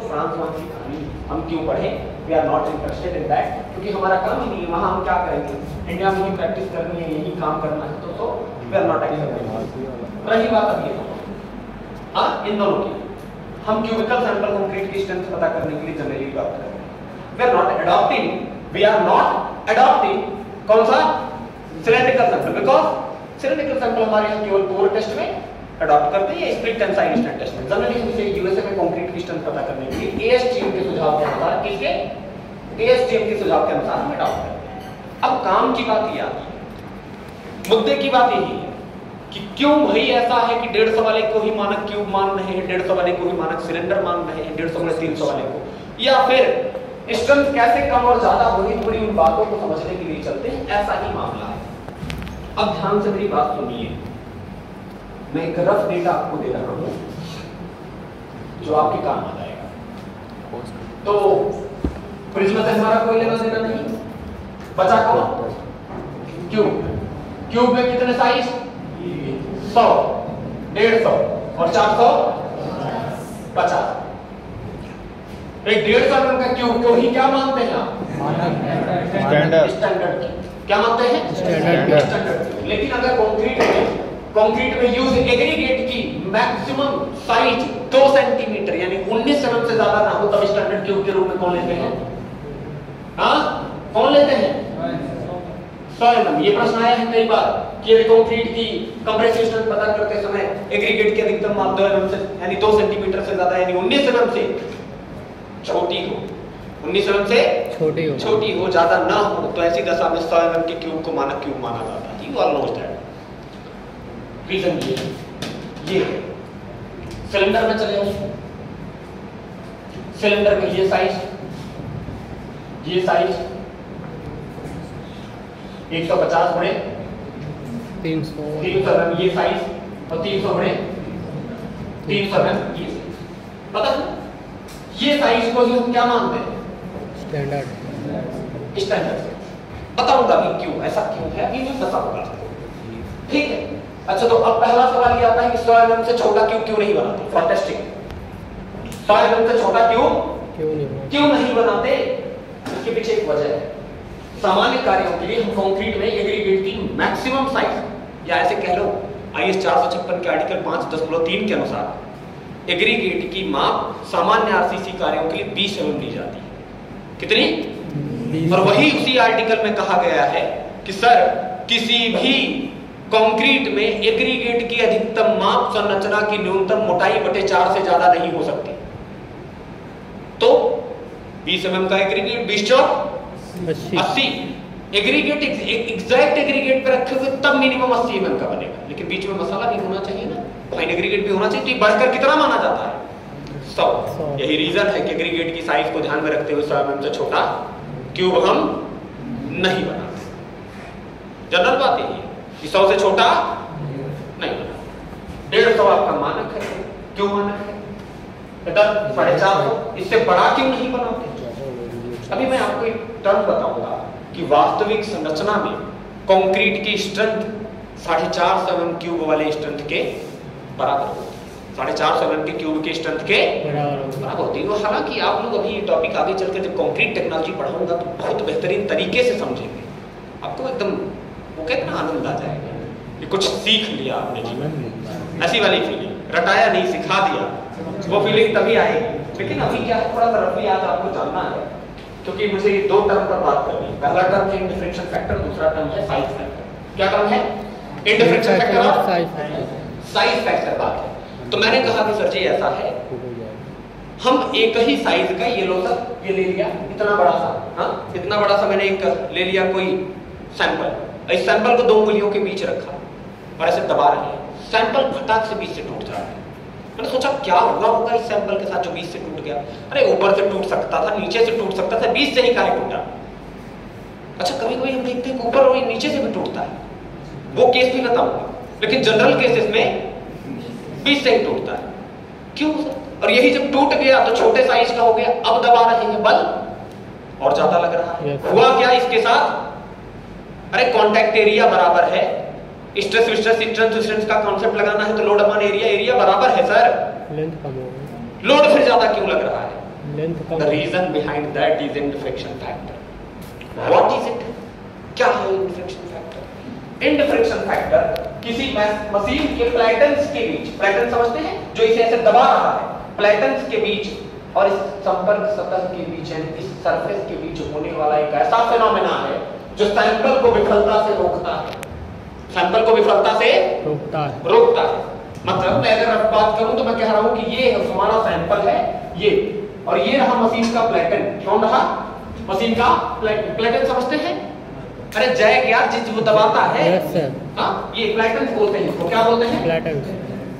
France वहां की कहानी हम क्यों पढ़े, we are not interested in that, क्योंकि हमारा काम ही नहीं है, वहां हम क्या करेंगे, इंडिया में ही प्रैक्टिस करनी है, यही काम करना है, तो वी आर नॉट एक्सेप्टेड। रही बात अब ये हाँ इन दोनों की, हम क्यूबिकल सैंपल कंक्रीट की स्ट्रेंथ पता करने के लिए जनरली बात कर रहे हैं। वी आर नॉट अडॉप्टिंग कौन सा cylindrical sample, because cylindrical sample हमारे यहाँ केवल कोर टेस्ट में अडॉप्ट करते हैं या स्प्लिट टेंसाइल स्ट्रेंथ टेस्ट में। जनरली हमसे यूएसए में कंक्रीट की स्ट्रेंथ पता करने के लिए एएसटीएम के सुझाव के अनुसार, किसके एएसटीएम के सुझाव के अनुसार हम अडॉप्ट करते हैं। अब काम की बात ये आती है, मुद्दे की बात यही है कि क्यों भाई ऐसा है कि 150 वाले को ही मानक क्यूब मान रहे हैं, 150 वाले को ही मानक सिलेंडर मान रहे हैं, 150 वाले 300 वाले को, या फिर स्ट्रेंथ कैसे कम और ज्यादा होगी, थोड़ी उन बातों को समझने के लिए चलते हैं, ऐसा ही मामला है। अब ध्यान से मेरी बात सुनिए, मैं एक रफ डेटा आपको दे रहा हूं जो आपके काम आ जाएगा। तो प्रिज्म से हमारा कोई लेना देना नहीं, बचा कौन, क्यूब। क्यूब में कितने साइज, 100, 150 और 450। एक 150 mm का क्यूब को ही क्या मानते हैं आप, स्टैंडर्ड क्या मानते हैं, स्टैंडर्ड। लेकिन अगर कंक्रीट में यूज एग्रीगेट की मैक्सिमम साइज 2 सेंटीमीटर यानी 19 mm से ज्यादा ना हो, तब स्टैंडर्ड क्यूब के रूप में कौन लेते हैं, हाँ कौन लेते हैं, 100 mm। ये प्रश्न आया है कई बार कि यदि कंक्रीट की कंप्रेसिव स्ट्रेंथ पता करते समय एग्रीगेट की अधिकतम माप 2 mm से यानी 2 सेंटीमीटर से ज्यादा यानी 19 mm से छोटी हो, 19 mm से छोटी हो ज्यादा ना हो, तो ऐसी दशा में 100 mm के क्यूब को मानक क्यूब माना जाता है। You all know that. Region ये सिलेंडर में चले जाइए, सिलेंडर में ये साइज 150 बड़े 300 mm ये साइज और 300 बड़े 300 mm ये पता है, ये साइज को ही हम क्या मानते हैं, स्टैंडर्ड। बताऊंगा भी क्यों, ऐसा क्यों है अभी मैं बताऊंगा, ठीक है। अच्छा तो अब पहला सवाल ये आता है कि 100 mm से छोटा क्यूब क्यों नहीं बनाते, फॉर टेस्टिंग 100 mm से छोटा क्यूब क्यों नहीं बनाते, इसके पीछे एक वजह है। सामान्य कार्यों के लिए हम कंक्रीट में एग्रीगेट की मैक्सिमम साइज या ऐसे कह लो आईएस 456 के आर्टिकल 5.3 के अनुसार एग्रीगेट की माप सामान्य आरसीसी कार्यों के लिए 20 mm ली जाती है। कितनी, और वही उसी आर्टिकल में कहा गया है कि सर किसी भी कंक्रीट में एग्रीगेट की अधिकतम माप संरचना की न्यूनतम मोटाई बटे 4 से ज्यादा नहीं हो सकती। तो 20 mm का एग्रीगेट 20 चौक 80 एग्रीगेट एग्जैक्ट एग्रीगेट पे रखे हुए तब मिनिमम 80 mm का बनेगा, लेकिन बीच में मसाला भी होना चाहिए ना, फाइन एग्रीगेट भी होना चाहिए, तो ये बढ़कर कितना माना जाता है, 100। यही रीजन है कि एग्रीगेट की साइज को ध्यान में रखते हुए 100 mm से छोटा क्यूब हम नहीं बनाते। जनरल बात यही है कि 100 से छोटा नहीं बनाते। 150 आपका मानक है, क्यों मानक है, 450, इससे बड़ा क्यों नहीं बनाते। अभी मैं आपको एक टर्म बताऊंगा कि वास्तविक संरचना में कंक्रीट की स्ट्रेंथ 450 mm क्यूब वाले स्ट्रेंथ के बराबर होती है, 450 mm के क्यूब के स्ट्रेंथ के बराबर होती है। हालांकि आप लोग अभी ये टॉपिक आगे चलकर जब कंक्रीट टेक्नोलॉजी पढ़ाऊंगा तो बहुत बेहतरीन तरीके से समझेंगे, आपको एकदम वो कितना आनंद आ जाएगा, ये कुछ सीख लिया आपने जीवन में, ऐसी वाली फीलिंग, रटाया नहीं सिखा दिया, वो फीलिंग तभी आएगी। लेकिन अभी क्या है, थोड़ा सा रफली आज आपको जानना है, क्योंकि मुझे ये 2 टर्म पर बात करनी है। पहला टर्म है इंडिफरेंशियल फैक्टर, दूसरा टर्म है साइज फैक्टर। क्या टर्म है, इंडिफरेंशियल फैक्टर और साइज फैक्टर बात है। तो मैंने कहा कि सर जी ऐसा है, हम एक ही साइज का ये लो सर, ये ले लिया इतना बड़ा सा, हाँ इतना बड़ा सा मैंने एक ले लिया कोई सैंपल, इस सैंपल को 2 उंगलियों के बीच रखा और ऐसे दबा रहे हैं, सैंपल फटाक से बीच से टूट जा रहा है। मैंने सोचा क्या हुआ होगा इस सैंपल के साथ जो बीच से टूट गया, अरे ऊपर से टूट सकता था, नीचे से टूट सकता था, बीच से ही काहे टूटा। अच्छा कभी कभी हम देखते हैं कि ऊपर और नीचे से भी टूटता है, वो केस भी बताऊंगा, लेकिन जनरल केसेस में बीच से ही टूटता है। क्यों सर, और यही जब टूट गया तो छोटे साइज का हो गया, अब दबा रहे हैं बल और ज्यादा लग रहा है। हुआ क्या इसके साथ, अरे कांटेक्ट एरिया बराबर है, स्ट्रेस का कॉन्सेप्ट लगाना है तो लोड अपॉन एरिया, एरिया बराबर है सर, लोड फिर ज्यादा क्यों लग रहा है, the reason behind that is इंडिफ्रेक्शन फैक्टर। What is it? क्या है इंडिफ्रेक्शन फैक्टर? इंडिफ्रेक्शन फैक्टर किसी मशीन के प्लेटन्स के बीच, प्लेटन समझते हैं जो इसे ऐसे दबा रहा है, प्लेटन्स के बीच और इस संपर्क सतह के बीच यानी इस सरफेस के बीच होने वाला एक ऐसा फिनोमेना है जो सैंपल को विफलता से रोकता है। सैंपल को विफलता से रोकता है। मतलब मैं अगर बात करूं तो मैं कह रहा हूं कि ये हमारा सैंपल है ये, और ये रहा मशीन का प्लेटन। कौन रहा? मशीन का प्लेटन। प्लेटन समझते हैं? अरे जय यार, जिस वो दबाता है हाँ, ये प्लेटन बोलते हैं। इसको क्या बोलते हैं?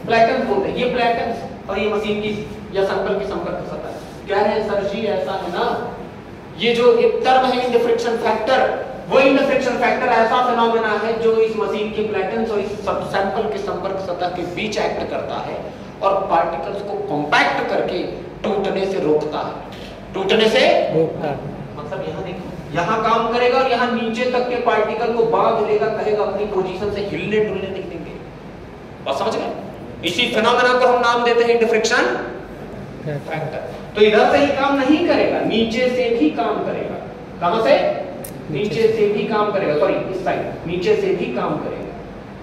प्लेटन बोलते हैं। ये प्लेटन और ये मशीन की या सैंपल की संपर्क सतह। कह रहे हैं सर जी ऐसा है ना, ये जो एक टर्म है इंडिफ्रेक्शन फैक्टर, वो इंडिफ्रेक्शन फैक्टर ऐसा फिनोमेना है जो इस मशीन के प्लेटन्स और इस सैंपल के संपर्क सतह के बीच एक्ट करता है और पार्टिकल्स को कॉम्पैक्ट करके टूटने से रोकता है। टूटने से रोकता है मतलब यहाँ देखो, यहाँ काम करेगा और यहाँ नीचे तक के पार्टिकल को बांध लेगा, कहेगा अपनी पोजीशन से हिलने डुलने नहीं देंगे। बात समझ गए? इसी फिनोमेना को हम नाम देते हैं इंडिफ्रेक्शन फैक्टर। तो इधर से ही काम नहीं करेगा, नीचे से भी काम करेगा। कहां से? नीचे से भी काम करेगा, सॉरी इस साइड, नीचे से भी काम करेगा।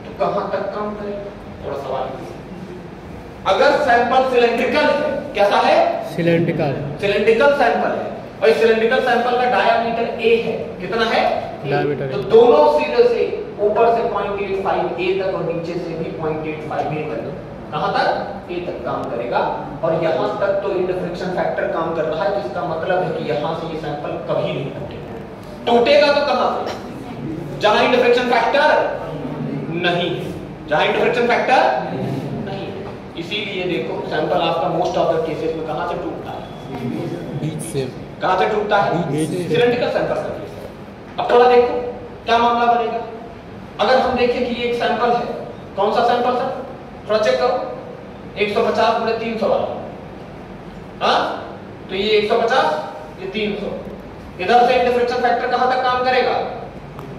तो कहां तक काम करेगा? थोड़ा सवाल है। अगर सैंपल सिलेंड्रिकल है, कैसा है? सिलेंड्रिकल सैंपल है और इस सिलेंड्रिकल सैंपल का डायामीटर a है। कितना है? डायामीटर। तो दोनों सिरे से ऊपर से 0.85 a तक और नीचे से भी 0.85 a तक, कहां तक? a तक काम करेगा। और यहां तक तो इंडिफ्रेक्शन फैक्टर काम कर रहा है, तो इसका मतलब है कि यहां से ये सैंपल कभी नहीं टूटेगा। टूटेगा तो कहां से? जहां इंडिफ्रेक्शन फैक्टर नहीं है, जहां इंडिफ्रेक्शन फैक्टर नहीं है। इसीलिए देखो सैंपल आपका मोस्ट ऑफ द केसेस में कहां से टूटता है? बीच से। कहां से टूटता है? सिलेंड्रिकल सैंपल का केस है। अब थोड़ा देखो क्या मामला बनेगा। अगर हम देखें कि ये एक सैंपल है, कौन सा सैंपल सर? थोड़ा चेक करो, 150 गुणे 300 वाला। हाँ, तो ये 150, ये 300। इधर से इंडिफ्रेक्शन फैक्टर कहां तक काम करेगा?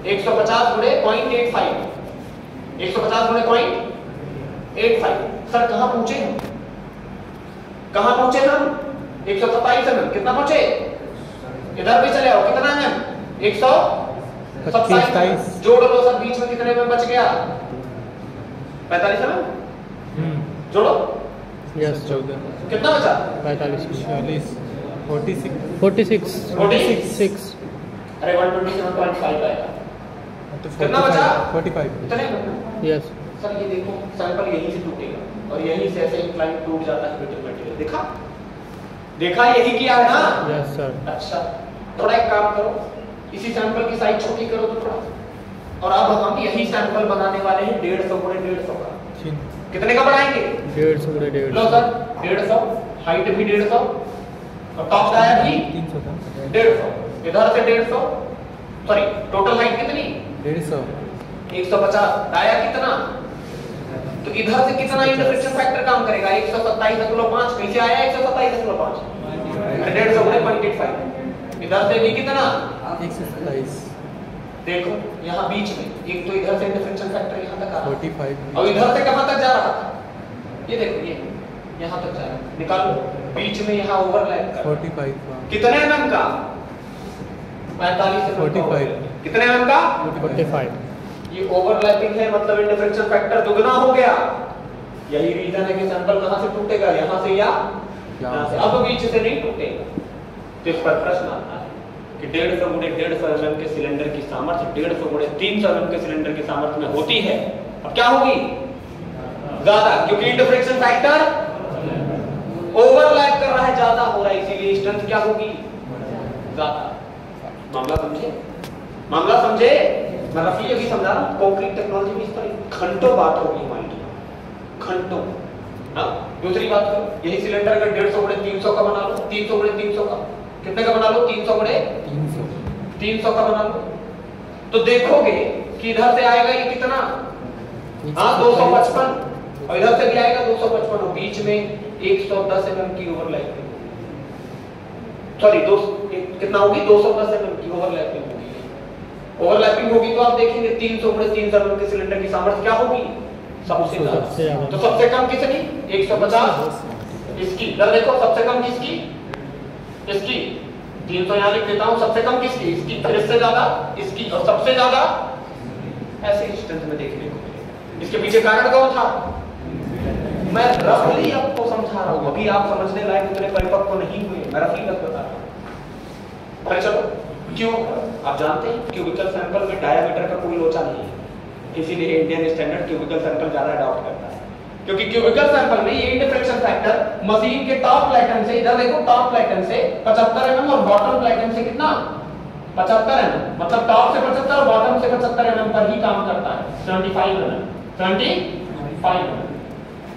150 गुणे 0.85। 150 गुणे 0.85। सर कहां पहुंचे हम? कहां पहुंचे हम? 127 mm। कितना पहुंचे? इधर भी चले आओ, कितना है? 127। जोड़ लो सर, बीच में कितने में बच गया? 45 mm। जोड़ो। यस 14। कितना बचा? 45 46 अरे 127.5 आएगा। कितना बचा? 45। कितने? यस सर ये देखो सैंपल यहीं से टूटेगा और यहीं से ऐसे इंक्लाइन टूट जाता है ब्रिटल मटेरियल। देखा? देखा यही किया है ना? Yes sir. अच्छा, थोड़ा एक काम करो, इसी सैंपल की साइज छोटी करो तो थोड़ा, और अब हम यही सैंपल बनाने वाले हैं 150 गुणे 150 का। कितने का बनाएंगे? 150 गुणे 150। लो सर 150, हाइट भी 150 और टॉप डाया भी 300 था। 150, इधर से 150, सॉरी टोटल हाइट कितनी? 150। 150 डाया कितना? तो इधर से कितना इंडिफ्रेक्शन फैक्टर काम करेगा? 127.5। कैसे आया 127.5? 150 गुणे 0.85। इधर से भी कितना? 127। देखो यहाँ बीच में एक तो इधर से इंडिफ्रेक्शन फैक्टर यहाँ तक आ रहा है 45। और इधर से कहां तक जा रहा था? ये देखो ये यहाँ तक जा रहा है। निकालो बीच में यहाँ ओवरलैप कर 45। कितने mm का? 45 से 45। कितने mm का? 45। ये ओवरलैपिंग है, मतलब इंडिफ्रेक्शन फैक्टर दुगना हो गया। यही रीजन है कि सैंपल कहां से टूटेगा? यहां से या यहां से। अब बीच से नहीं टूटेगा। तो इस पर प्रश्न आता है कि 150 गुणे 150 mm के सिलेंडर की सामर्थ्य 150 गुणे 300 mm के सिलेंडर की सामर्थ्य में होती है। अब क्या होगी? ज्यादा, क्योंकि इंडिफ्रेक्शन फैक्टर ओवरलैप कर रहा है, ज्यादा हो रहा है, इसीलिए स्ट्रेंथ क्या होगी? ज्यादा। मामला समझे? मामला समझे? मैं रफी अभी समझा रहा हूं, कॉन्क्रीट टेक्नोलॉजी में इस पर घंटों बात होगी हमारी, घंटों। हाँ, दूसरी बात करो, यही सिलेंडर अगर 150 गुणे 300 का बना लो, 300 गुणे 300 का, कितने का बना लो? 300 गुणे 300 का बना लो, तो देखोगे कि इधर से आएगा ये कितना? हाँ 255, और इधर से भी आएगा 255, और बीच में 110 mm की ओवरलैपिंग, सॉरी कितना होगी? 210 mm की ओवरलैपिंग होगी। ओवरलैपिंग होगी तो आप देखेंगे 300 गुणे 300 mm के सिलेंडर की सामर्थ्य क्या होगी? सबसे ज्यादा। तो सबसे कम कितनी? 150। इसकी इधर देखो सबसे कम किसकी? इसकी 300 यहां लिख देता हूं, सबसे कम किसकी, इसकी, फिर इससे ज्यादा इसकी, और सबसे ज्यादा ऐसे स्ट्रेंथ में देखने को मिलेगा। इसके पीछे कारण कौन था? मैं रफली आपको समझा रहा हूं, अभी आप समझने लायक उतने परिपक्व नहीं हुए, मैं रफली बस बता रहा हूं। पर चलो, क्यों? आप जानते हैं क्यूबिकल सैंपल में डायमीटर का कोई लोचा नहीं है, इसीलिए इंडियन स्टैंडर्ड क्यूबिकल सैंपल ज्यादा अडॉप्ट करता है, क्योंकि क्यूबिकल सैंपल में ये इंटरफ्रेक्शन फैक्टर मशीन के टॉप प्लेटन से, इधर देखो टॉप प्लेटन से 75 mm और बॉटम प्लेटन से कितना 75 mm, मतलब टॉप से 75 और बॉटम से 75 mm पर ही काम करता है। 75 mm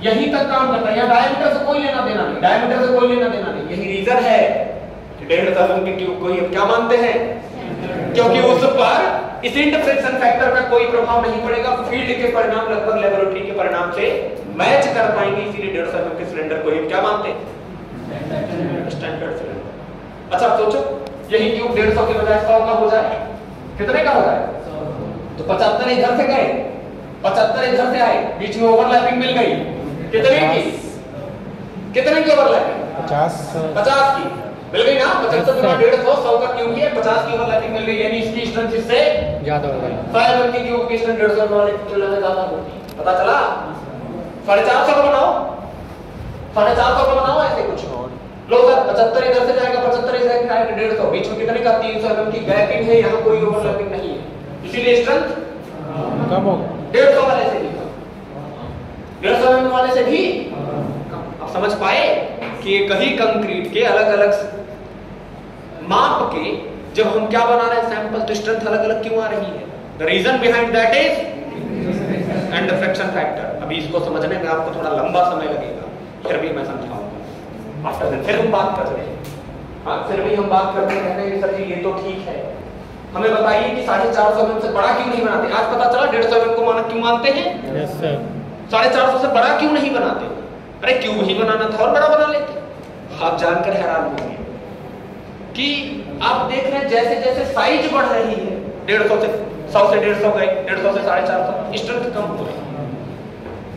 यही तक काम करता है, यहाँ डायमीटर से कोई लेना देना नहीं, डायमीटर से कोई लेना देना नहीं। यही रीजन है कि 1.5 mm के ट्यूब को ये क्या मानते हैं, क्योंकि उस पर इस इंटरफ्रेक्शन फैक्टर का कोई प्रभाव नहीं पड़ेगा, फील्ड के परिणाम लगभग लेबोरेटरी के परिणाम से मैच कर पाएंगे, इसीलिए 150 mm के सिलेंडर को हम क्या मानते हैं, स्टैंडर्ड सिलेंडर। अच्छा सोचो, यही ट्यूब 150 के बजाय 100 का हो जाए, कितने का हो जाए? तो 75 इधर से गए, 75 इधर से आए, बीच में ओवरलैपिंग मिल गई, कितने की ओवरलैपिंग? 50 की मिल गई ना। 75 गुना 150, 100 का क्यूब है, 50 की ओवरलैपिंग मिल गई, यानी इसकी स्ट्रेंथ इससे ज्यादा हो गई। 5 mm की क्यूब की स्ट्रेंथ 150 वाले की तुलना में ज्यादा होती है, पता चला? 450 का बनाओ, 450 का बनाओ, ऐसे कुछ लो सर, 75 इधर से जाएगा, 75 इधर से जाएगा, 150, बीच में कितने का 300 mm की गैपिंग है, यहाँ कोई ओवरलैपिंग नहीं है, इसीलिए स्ट्रेंथ कम हो 150 वाले से भी, 150 mm वाले से भी कम। आप समझ पाए कि एक ही कंक्रीट के अलग अलग माप के जब हम क्या बना रहे हैं सैंपल, तो स्ट्रेंथ अलग अलग क्यों आ रही है? The reason behind that is इंटरफ्रेक्शन फैक्टर। अभी इसको समझने में आपको थोड़ा लंबा समय लगेगा, फिर भी मैं समझाऊंगा आफ्टर दैट। फिर हम बात करते हैं, हाँ फिर भी हम बात करते हैं सर जी ये तो ठीक है, हमें बताइए कि 450 mm से बड़ा क्यों नहीं बनाते? आज पता चला 150 mm को मानक क्यों मानते हैं। Yes sir. 450 से बड़ा क्यों नहीं बनाते? अरे क्यूब ही बनाना था और बड़ा बना लेते। आप जानकर हैरान होंगे कि आप देख रहे हैं जैसे जैसे साइज बढ़ रही है, 150 से 100 से 150 गए, 150 से 450, स्ट्रेंथ कम हो रही है।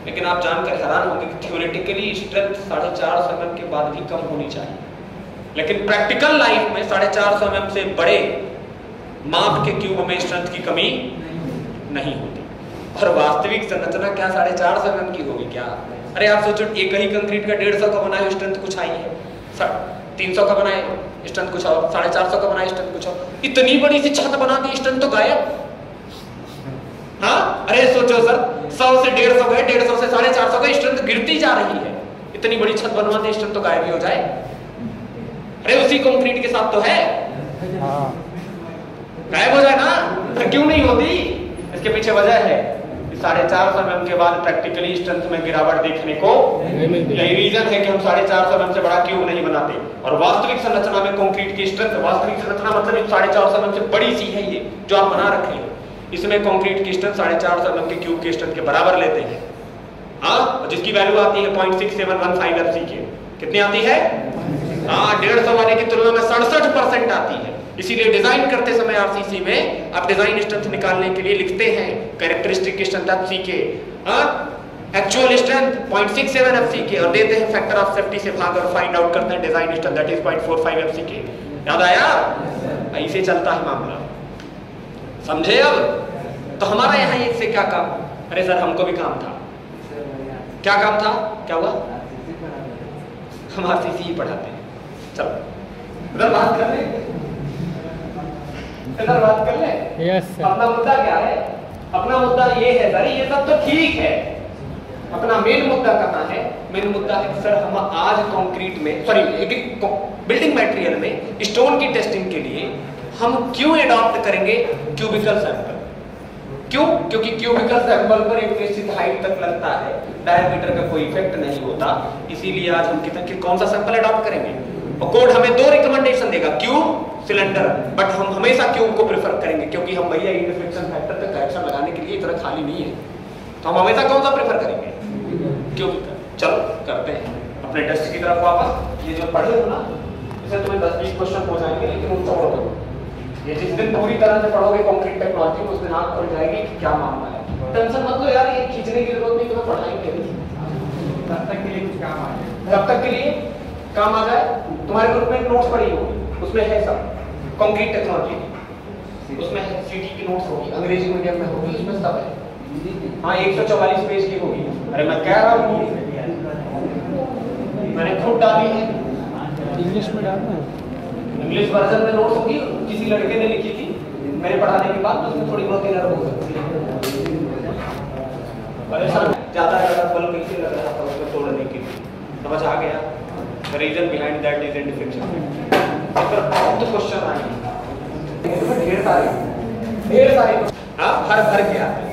लेकिन आप जानकर हैरान होंगे कि थ्योरेटिकली स्ट्रेंथ 450 mm के बाद भी कम होनी चाहिए, लेकिन प्रैक्टिकल लाइफ में 450 mm से बड़े माप के क्यूब में स्ट्रेंथ की कमी नहीं होती। और वास्तविक संरचना क्या 450 mm की होगी क्या? अरे आप सोचो, एक ही कंक्रीट का 150 का बनाए स्ट्रेंथ कुछ आई है, 300 का बनाए स्ट्रेंथ कुछ और, 450 का बनाए स्ट्रेंथ कुछ और, इतनी बड़ी सी छत बना दी स्ट्रेंथ तो गायब। हाँ अरे सोचो सर, 100 से 150 गए, 150 से 450 का स्ट्रेंथ गिरती जा रही है, इतनी बड़ी छत बनवा दे स्ट्रेंथ तो गायब ही हो जाए। अरे उसी कंक्रीट के साथ तो है, गायब हो जाए ना, फिर क्यों नहीं होती? इसके पीछे वजह है 450 mm के बाद प्रैक्टिकली स्ट्रेंथ में गिरावट देखने को, यही रीजन है कि हम 450 mm से बड़ा क्यूब नहीं बनाते। और वास्तविक संरचना में कंक्रीट की स्ट्रेंथ, वास्तविक संरचना मतलब 450 mm से बड़ी सी है ये जो आप बना रखे हैं, इसमें कंक्रीट की स्ट्रेंथ 450 mm के क्यूब के स्ट्रेंथ के बराबर लेते हैं। हाँ, जिसकी वैल्यू आती है 0.6715 FCK। कितनी आती है? हाँ, 150 वाले की तुलना में 67% आती है। इसीलिए डिजाइन करते समय आरसीसी में आप डिजाइन स्ट्रेंथ निकालने के लिए लिखते हैं characteristic strength FCK, actual strength 0.67 FCK, और देते हैं फैक्टर ऑफ सेफ्टी से भाग और फाइंड आउट करते हैं design strength that is 0.45 FCK। याद आया? ऐसे चलता है मामला, समझे? अब तो हमारा यहाँ एक से क्या काम? अरे सर हमको भी काम था। क्या काम था? क्या हुआ? हम आरसीसी ही पढ़ाते हैं। चलो इधर बात कर ले, इधर बात कर ले। Yes sir. अपना मुद्दा क्या है? अपना मुद्दा ये है सर, ये सब तो ठीक है, अपना मेन मुद्दा कहाँ है? मेन मुद्दा है सर हम आज कंक्रीट में, सॉरी बिल्डिंग मटेरियल में स्टोन की टेस्टिंग के लिए हम क्यों एडॉप्ट करेंगे क्यूबिकल सैंपल? क्यों? क्योंकि क्यूबिकल सैंपल पर एक निश्चित हाइट तक लगता है, डायमीटर का कोई इफेक्ट नहीं होता, इसीलिए आज हम कितना कौन सा सैंपल एडॉप्ट करेंगे? और कोड हमें दो रिकमेंडेशन देगा, क्यूब, सिलेंडर, बट हम हमेशा क्यूब को प्रेफर करेंगे क्योंकि हम भैया इंटरसेक्शन फैक्टर पे करेक्शन लगाने के लिए इतना खाली नहीं है, तो हम हमेशा कौन सा प्रेफर करेंगे? क्यूब। चलो करते हैं अपने टेस्ट की तरफ वापस। ये जो पढ़े हो ना, इसे तुम्हें 10-20 क्वेश्चन हो जाएंगे, लेकिन उन छोड़ दो। ये जिस दिन पूरी तरह से पढ़ोगे कंक्रीट टेक्नोलॉजी, उस दिन आंख खुल जाएगी कि क्या मामला है। टेंशन मत लो यार, ये खींचने की जरूरत नहीं, तुम्हें पढ़ाएंगे तब तक के लिए कुछ काम आ जाए, तब तक के लिए काम आ जाए। तुम्हारे ग्रुप में नोट्स पड़ी होगी, उसमें है सब कंक्रीट टेक्नोलॉजी, उसमें है सीटी की नोट्स होगी, अंग्रेजी मीडियम में होगी, उसमें सब है। हाँ 144 पेज की होगी। अरे मैं कह रहा हूँ मैंने खुद डाली है। इंग्लिश में डालना है। इंग्लिश वर्जन में नोट्स होगी, किसी लड़के ने लिखी थी मेरे पढ़ाने के बाद, तो उसमें थोड़ी बहुत एरर हो सकती है। ज्यादा बल कैसे लग रहा था उसको तोड़ने के लिए, समझ आ गया? The reason behind that is in differential. अगर बहुत क्वेश्चन आएंगे, ढेर सारे, हाँ भर भर के आते हैं।